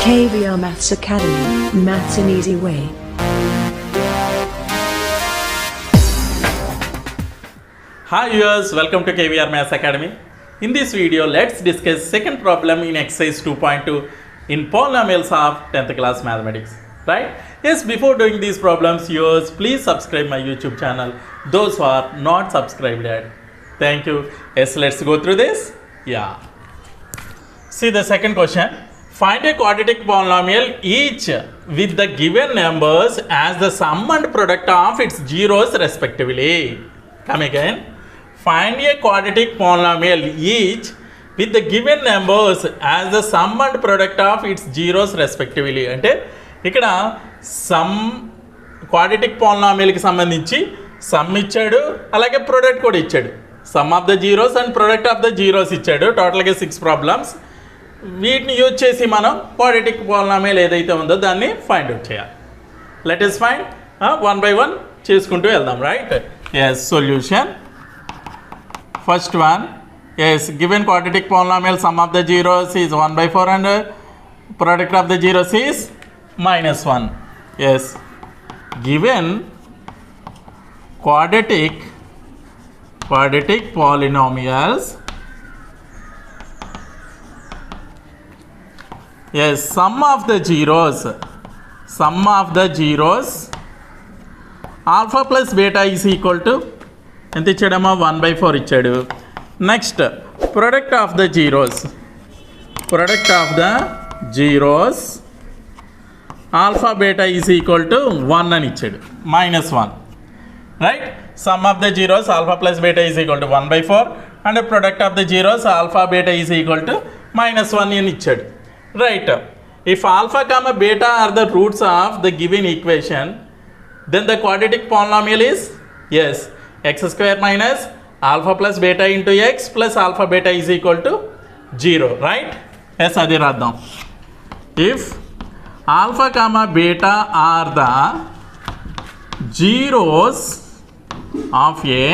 KVR Maths Academy, Maths an Easy Way. Hi viewers, welcome to KVR Maths Academy. In this video, let's discuss second problem in exercise 2.2 in polynomials of 10th class mathematics. Right? Yes, before doing these problems, viewers, please subscribe my YouTube channel. Those who are not subscribed yet. Thank you. Yes, let's go through this. Yeah. See the second question. Find a quadratic polynomial each with the given numbers as the sum and product of its zeros respectively. Come again. Find a quadratic polynomial each with the given numbers as the sum and product of its zeros respectively. అంటే ఇక్కడ some quadratic పాలినామియల్కి సంబంధించి some ఇచ్చాడు, అలాగే product కూడా ఇచ్చాడు. Some of the zeros and product of the zeros ఇచ్చాడు. టోటల్గా 6 problems. వీటిని యూజ్ చేసి మనం క్వాడ్రాటిక్ పాలినామియల్ ఏదైతే ఉందో దాన్ని ఫైండ్ అవుట్ చేయాలి. Let us find one by one చేసుకుంటూ వెళ్దాం. Right? Yes. Solution. First one. Yes. Given quadratic polynomial sum of the zeros is 1/4 and product of the zeros is -1. Yes. Given quadratic polynomials, yes, sum of the zeros alpha plus beta is equal to ఎంత ఇచ్చాడమ్మా? 1/4 ఇచ్చాడు. Next product of the zeros alpha beta is equal to 1 అని ఇచ్చాడు. -1. Right? Sum of the zeros alpha plus beta is equal to 1/4 and product of the zeros alpha beta is equal to -1 అని ఇచ్చాడు. Right? If alpha comma beta are the roots of the given equation, then the quadratic polynomial is yes x² minus alpha plus beta into x plus alpha beta is equal to 0. Right? Yes. అది రాద్దాం. If alpha comma beta are the zeros of a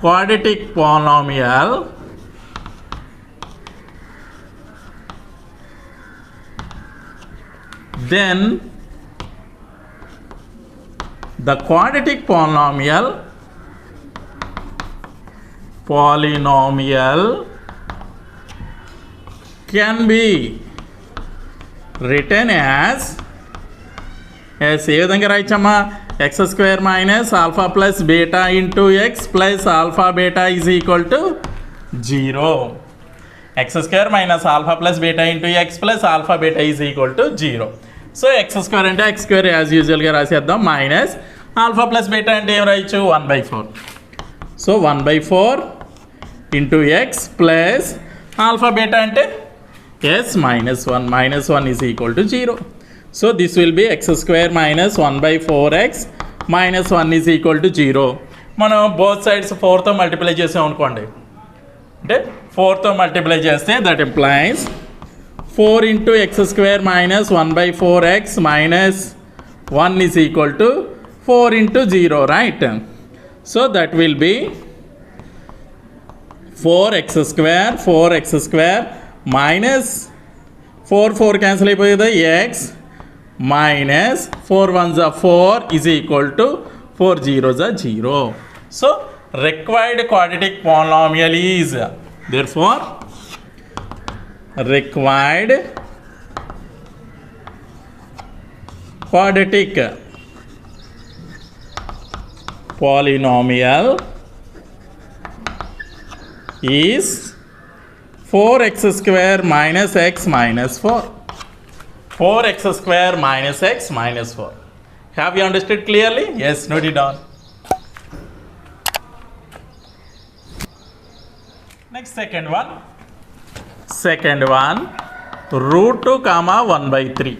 quadratic polynomial, then the quadratic polynomial can be written as ఏ విధంగా రాయచ్చమ్మా? x² minus alpha plus beta into x plus alpha beta is equal to 0. x² minus alpha plus beta into x plus alpha beta is equal to 0. So x² అంటే x² as యూజువల్గా రాసేద్దాం. Minus alpha plus beta అంటే ఏం రాయొచ్చు? 1/4. So 1/4 into x plus alpha beta అంటే is -1. -1 is equal to 0. So this will be x² minus 1/4x -1 is equal to 0. మనం both sides 4తో multiply చేసాం అనుకోండి. అంటే 4తో మల్టిప్లై చేస్తే that implies 4 into x² minus 1/4x minus 1 is equal to 4 into 0, right? So that will be 4x² minus 4 cancel అయిపోయింది x minus 4 1s are 4 is equal to 4 zeros are 0. So required quadratic polynomial is therefore required quadratic polynomial is 4x² minus x minus 4. 4x² minus x minus 4. Have you understood clearly? Yes, note it down. Next, second one, √2 comma 1/3.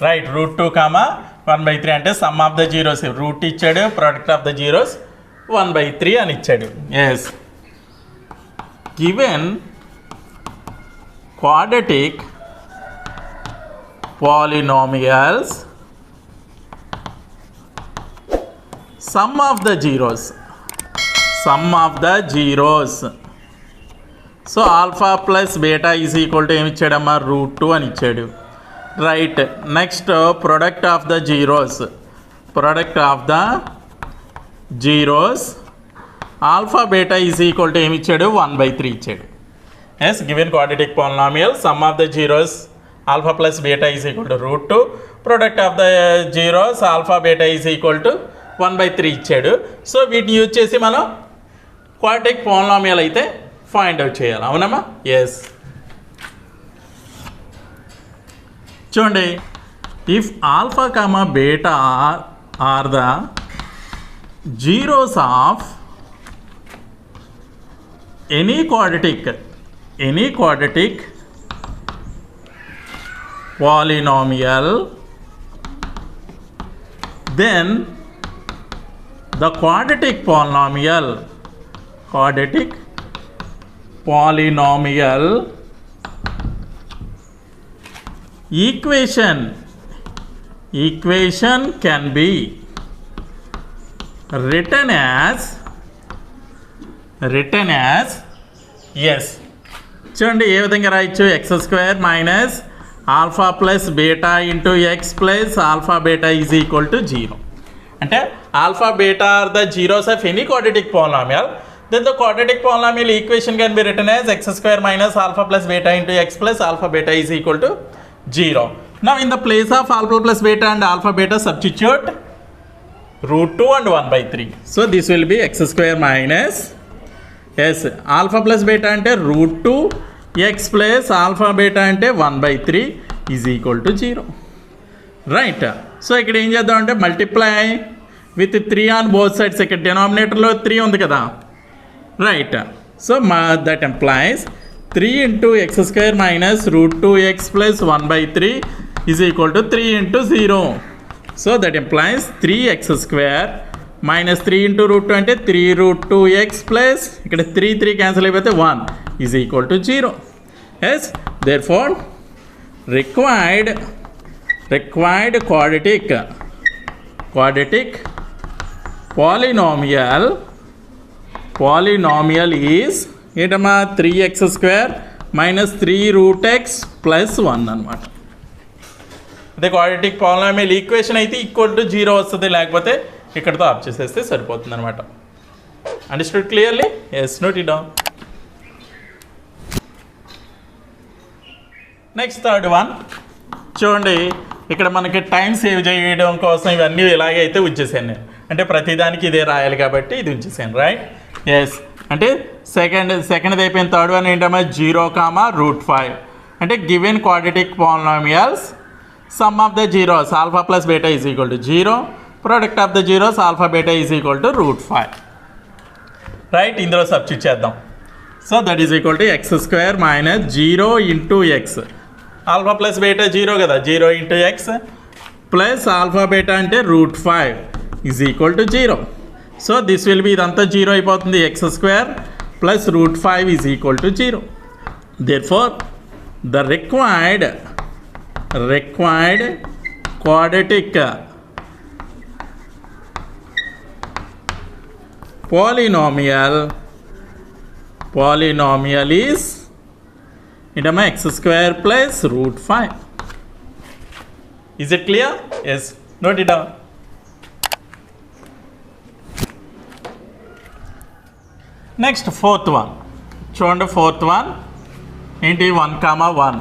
Right? √2 comma 1/3 అంటే sum of the zeros root ఇచ్చాడు, product of the zeros 1/3 అని ఇచ్చాడు. Yes. Given quadratic polynomials, sum of the zeros so alpha plus beta is equal to ఏమి ఇచ్చాడమ్మా √2 అని ఇచ్చాడు. Right. Next product of the zeros, alpha beta is equal to ఏమి ఇచ్చాడు 1/3 ఇచ్చాడు. Yes, given quadratic polynomial sum of the zeros alpha plus beta is equal to √2, product of the zeros alpha beta is equal to 1/3 ఇచ్చాడు. So వీటిని use చేసి మనం quadratic polynomial అయితే find out చేయాలి. అవునమ్మా? ఎస్. చూడండి, if alpha comma beta are the zeros of any quadratic polynomial, then the quadratic polynomial equation can be written as yes. చూడండి ఏ విధంగా రాయొచ్చు, x² minus alpha plus beta into x plus alpha beta is equal to 0. అంటే alpha beta are the zeros of any quadratic polynomial, then the quadratic polynomial equation can be written as x² minus alpha plus beta into x plus alpha beta is equal to 0. Now in the place of alpha plus beta and alpha beta substitute √2 and 1/3. So this will be x² minus alpha plus beta ante √2 x plus alpha beta ante 1/3 is equal to 0. Right. So ikkada em cheddam ante multiply with 3 on both sides. Ikkada denominator lo 3 undi kada. Right. So that implies 3 into x² minus √2x plus 1/3 is equal to 3 into 0. So that implies 3x² minus 3 into √2 అంటే 3√2x plus ఇక్కడ 3 cancel అయిపోతే 1 is equal to 0. Yes, therefore required quadratic polynomial is ఏంటమ్మా 3x² minus 3√x plus 1 అనమాట. అదే quadratic polynomial equation అయితే equal to 0 వస్తుంది, లేకపోతే ఇక్కడతో ఆఫ్ చేసేస్తే సరిపోతుంది అనమాట. Understood clearly? Yes, note it down. Next third one చూడండి, ఇక్కడ మనకి టైం సేవ్ చేయడం కోసం ఇవన్నీ ఇలాగే అయితే ఉంచేసాను నేను. అంటే ప్రతిదానికి ఇదే రాయాలి కాబట్టి ఇది ఉంచేసాను. రైట్. ఎస్. అంటే సెకండ్ అయిపోయిన థర్డ్ వన్ ఏంటమ్మా 0, అంటే given quadratic polynomials some of the zeros alpha plus beta is equal to 0, product of the zeros alpha beta is equal to √5. Right. ఇందులో సబ్స్టిట్యూట్ చేద్దాం. So that is equal to x² minus 0 into X, alpha plus beta 0 కదా, 0 into x plus alpha beta అంటే √5 is equal to 0. So this will B ఇదంతా 0 అయిపోతుంది, x² plus √5 is equal to 0. Therefore the required quadratic polynomial is into x² plus √5. Is it clear? Yes. Note it down. Next fourth one. చూడండి fourth one ఏంటి 1, 1.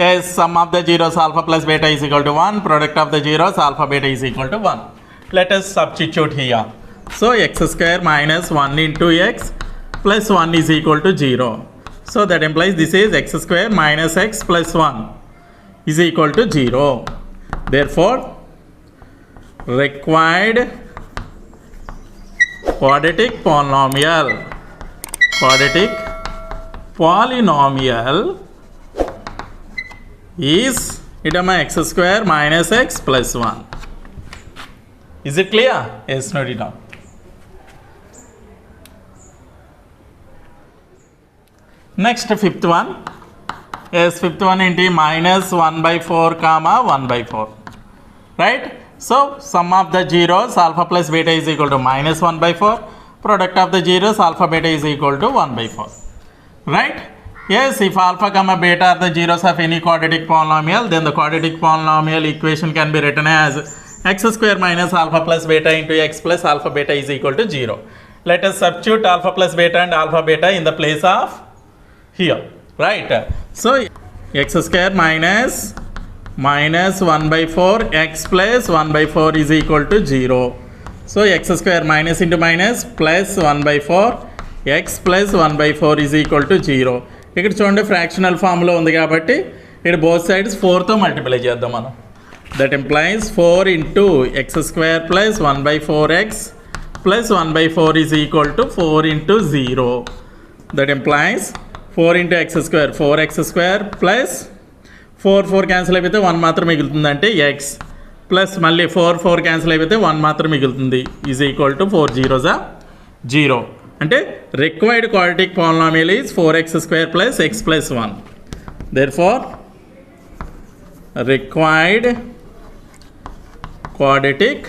Yes, sum of the zeros alpha plus beta is equal to 1, product of the zeros alpha beta is equal to 1. Let us substitute here. So x² minus 1 into x plus 1 is equal to 0. So that implies this is x² minus x plus 1 is equal to 0. Therefore required quadratic polynomial is x² minus x plus 1. Is it clear? Yes, note it down. Next fifth one. Yes, fifth one ఏంటి minus 1/4 comma 1/4. Right? So sum of the zeros alpha plus beta is equal to minus 1/4. Product of the zeros alpha beta is equal to 1/4. right? Yes, if alpha comma beta are the zeros of any quadratic polynomial, then the quadratic polynomial equation can be written as x square minus alpha plus beta into x plus alpha beta is equal to 0. Let us substitute alpha plus beta and alpha beta in the place of here, right? So x square minus 1 by 4 x plus 1 by 4 is equal to 0. So x square minus into minus plus 1 by 4 x plus 1 by 4 is equal to 0. ఇక్కడ చూడండి fractional ఫామ్లో ఉంది కాబట్టి ఇక్కడ both sides 4తో multiply చేద్దాం మనం. That implies 4 into X square plus 1 by 4x plus 1 by 4 is equal to 4 into 0. That implies 4 into X square 4x square plus 4 cancel అయిపోతే 1 మాత్రం మిగులుతుందంటే ఎక్స్ ప్లస్ మళ్ళీ 4 క్యాన్సిల్ అయిపోతే 1 మాత్రం మిగులుతుంది ఈజ్ ఈక్వల్ టు 4 జీరోజా 0. అంటే required quadratic polynomial is 4x square plus x plus 1. Therefore required quadratic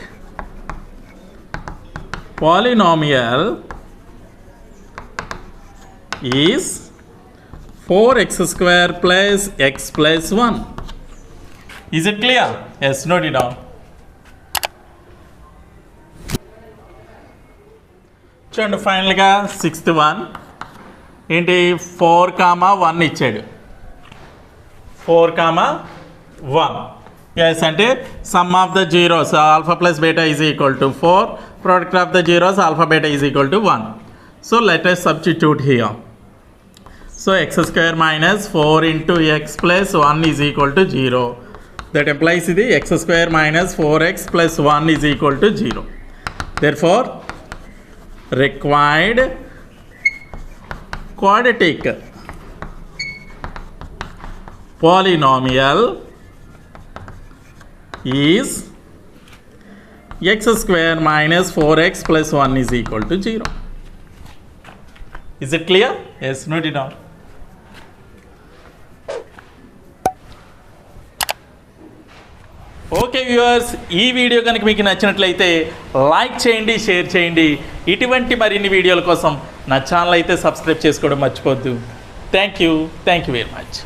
polynomial is 4x square plus x plus 1. Is it clear? Yes, note it down. చూడండి ఫైనల్గా 6th one ఏంటి 4, 1 ఇచ్చాడు 4, 1. Yes అంటే sum of the zeros alpha plus beta is equal to 4, product of the zeros alpha beta is equal to 1. So let us substitute here. So x square minus 4 into x plus 1 is equal to 0. That implies the x square minus 4x plus 1 is equal to 0. Therefore, required quadratic polynomial is x square minus 4x plus 1 is equal to 0. Is it clear? Yes, note it down. Okay viewers, ఈ video కనుక మీకు నచ్చినట్లయితే like చేయండి, share చేయండి. ఇటువంటి మరిన్ని వీడియోల కోసం నా ఛానల్ అయితే సబ్స్క్రైబ్ చేసుకోవడం మర్చిపోద్దు. Thank you very much.